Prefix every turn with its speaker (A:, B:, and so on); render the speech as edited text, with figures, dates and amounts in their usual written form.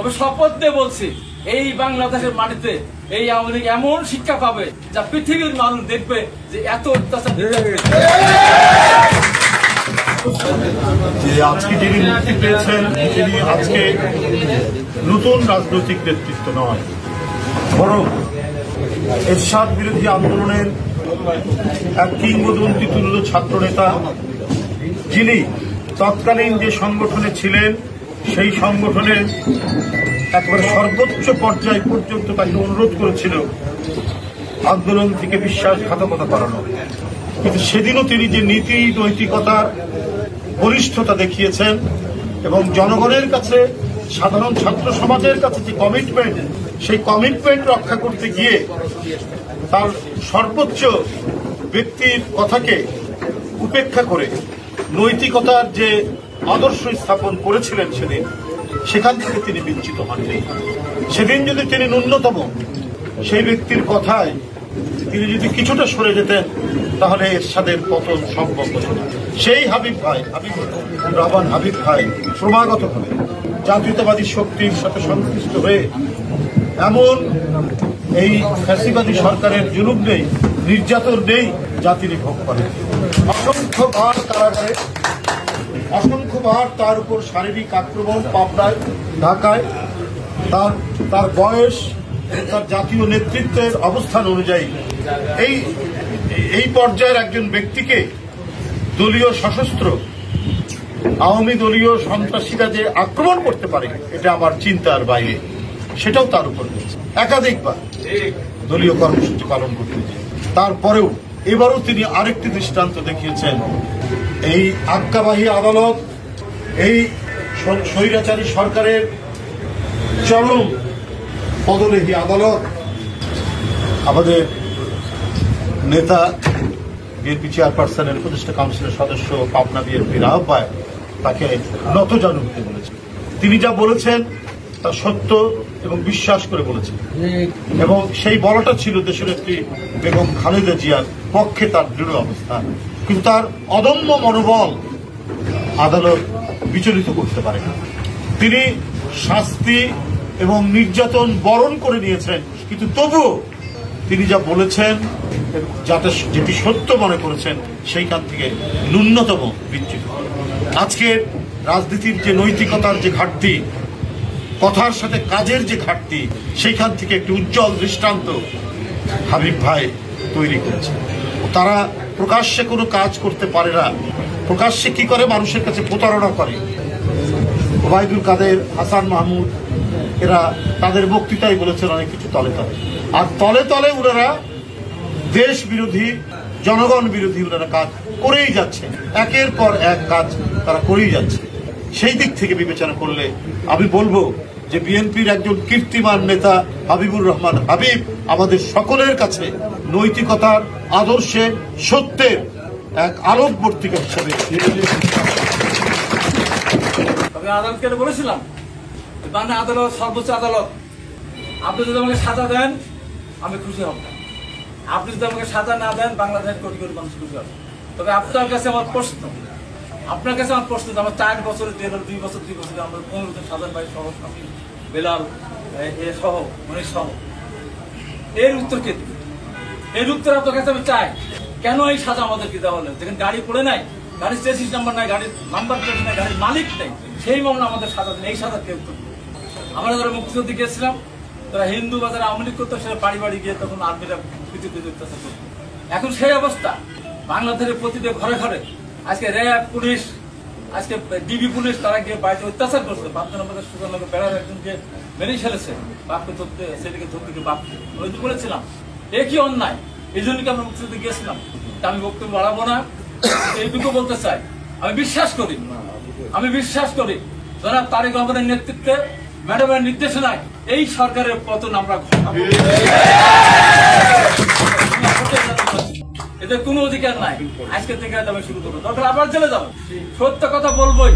A: তবে শপথ দিয়ে বলছি, এই বাংলাদেশের মাটিতে এই আওয়ামী লীগ এমন শিক্ষা পাবে যা পৃথিবীর মানুষ দেখবে যে এত অত্যাচার।
B: যে আজকে যিনি মুক্তি পেয়েছেন তিনি আজকে নতুন রাজনৈতিক নেতৃত্ব নয়, বরং এরশাদ বিরোধী আন্দোলনের এক কিংবদন্তি তুল্য ছাত্র নেতা, যিনি তৎকালীন যে সংগঠনে ছিলেন সেই সংগঠনের একবারে সর্বোচ্চ পর্যায় পর্যন্ত তাকে অনুরোধ করেছিল আন্দোলন থেকে বিশ্বাসঘাতকতা করানো। কিন্তু সেদিনও তিনি যে নীতি নৈতিকতার বলিষ্ঠতা দেখিয়েছেন এবং জনগণের কাছে, সাধারণ ছাত্র সমাজের কাছে যে কমিটমেন্ট, সেই কমিটমেন্ট রক্ষা করতে গিয়ে তার সর্বোচ্চ ব্যক্তির কথাকে উপেক্ষা করে নৈতিকতার যে আদর্শ স্থাপন করেছিলেন সেদিন, সেখান থেকে তিনি বিচ্যুত হননি। সেদিন যদি তিনি ন্যূনতম সেই ব্যক্তির কথায় তিনি যদি কিছুটা সরে যেতেন তাহলে এরশাদের পতন সম্ভব হতো না। সেই হাবিব ভাই ক্রমাগতভাবে জাতীয়তাবাদী শক্তির সাথে সংশ্লিষ্ট হয়ে এমন এই ফ্যাসিবাদী সরকারের জুলুম নেই, নির্যাতন নেই যা তিনি ভোগ করেন। অসংখ্যবার কারাগারে, অসংখ্যবার তার উপর শারীরিক আক্রমণ, পাবনায়, ঢাকায়। তার বয়স, তার জাতীয় নেতৃত্বের অবস্থান অনুযায়ী এই পর্যায়ের একজন ব্যক্তিকে দলীয় সশস্ত্র আওয়ামী দলীয় সন্ত্রাসীরা যে আক্রমণ করতে পারে এটা আমার চিন্তার বাইরে। সেটাও তার উপর একাধিকবার দলীয় কর্মসূচি পালন করতে। তারপরেও এবারও তিনি আরেকটি দৃষ্টান্ত দেখিয়েছেন। এই আজ্ঞাবাহী আদালত, এই স্বৈরাচারী সরকারের চরম পদলেহী আদালত আমাদের নেতা বিএনপি চেয়ারপারসনের উপদেষ্টা কাউন্সিলের সদস্য, পাবনা বিএনপির আহ্বায়ক তাকে নতজানু হতে বলেছেন। তিনি যা বলেছেন তা সত্য এবং বিশ্বাস করে বলেছেন, এবং সেই বলাটা ছিল দেশনেত্রী বেগম খালেদা জিয়ার পক্ষে তার দৃঢ় অবস্থান। কিন্তু তার অদম্য মনোবল আদালত বিচলিত করতে পারে না। তিনি শাস্তি এবং নির্যাতন বরণ করে নিয়েছেন, কিন্তু তবুও তিনি যা বলেছেন, যেটি সত্য মনে করেছেন, সেইখান থেকে ন্যূনতম বিচ্যুত। আজকের রাজনীতির যে নৈতিকতার যে ঘাটতি, কথার সাথে কাজের যে ঘাটতি, সেইখান থেকে একটি উজ্জ্বল দৃষ্টান্ত হাবিব ভাই তৈরি করেছে। তারা প্রকাশ্যে কোনো কাজ করতে পারে না, প্রকাশ্যে কি করে মানুষের কাছে প্রতারণা করে। ওবায়দুল কাদের, হাসান মাহমুদ এরা তাদের বক্তৃতায় বলেছেন অনেক কিছু তলে তলে, আর তলে তলে ওনারা দেশ বিরোধী, জনগণ বিরোধী ওনারা কাজ করেই যাচ্ছে, একের পর এক কাজ তারা করেই যাচ্ছে। সেই দিক থেকে বিবেচনা করলে আমি বলবো যে বিএনপির একজন কীর্তিমান নেতা হাবিবুর রহমান হাবিব আমাদের সকলের কাছে নৈতিকতার, আদর্শের, সত্যের এক আলোকবর্তিকা হিসেবে।
A: আমি আদালতকে বলেছিলাম, মানে আদালত সর্বোচ্চ আদালত, আপনি যদি আমাকে সাজা দেন আমি খুশি হব, আপনি যদি আমাকে সাজা না দেন বাংলাদেশের কোটি কোটি মানুষ খুশি হবে। তবে আপনার কাছে আমার প্রশ্ন, আমার 4 বছরের 2 বছর আমরা 15 জন সাধারণ ভাই সহ বেলাল সহ মনির সহ, এর উত্তর কে দিবে? এর উত্তর আপনার কাছে আমি চাই। কেন এই সাজা আমাদেরকে দেওয়া হলো? যেখানে গাড়ি পড়ে নাই, গাড়ির চেসিস নাম্বার নাই, গাড়ির নাম্বার প্লেট নাই, গাড়ির মালিক নেই, সেই মামলা আমাদের সাজা দেন। এই সাজা কে উত্তর? আমরা যারা মুক্তিযুদ্ধে গিয়েছিলাম, তারা হিন্দু বাজারে আওয়ামী লীগ করতো, সেটা বাড়ি বাড়ি গিয়ে তখন আর্মিরা অত্যাচার করতো। এখন সেই অবস্থা বাংলাদেশের প্রতিটা ঘরে ঘরে আজকে র্যাব পুলিশ, আজকে ডিবি পুলিশ, তারা গিয়ে বাড়িতে অত্যাচার করছে। বাপদের আমাদের সুন্দর বেড়ার একজনকে মেরে ফেলেছে, বাপকে ধরতে, সেটাকে ধরতে গিয়ে বাপকে ওই বলেছিলাম একই অন্যায়। এই জন্য কি আমরা মুক্তিযুদ্ধে গিয়েছিলাম। তা আমি বক্তব্য বাড়াবো না, এইটুকু বলতে চাই, আমি বিশ্বাস করি জনাব তারেক রহমানের নেতৃত্বে, ম্যাডামের নির্দেশনায় এই সরকারের পতন আমরা ঘটাবো। এদের কোনো অধিকার নাই। আজকে থেকে আমি শুরু করবো, দরকার আবার জেলে যাবো, সত্য কথা বলবোই।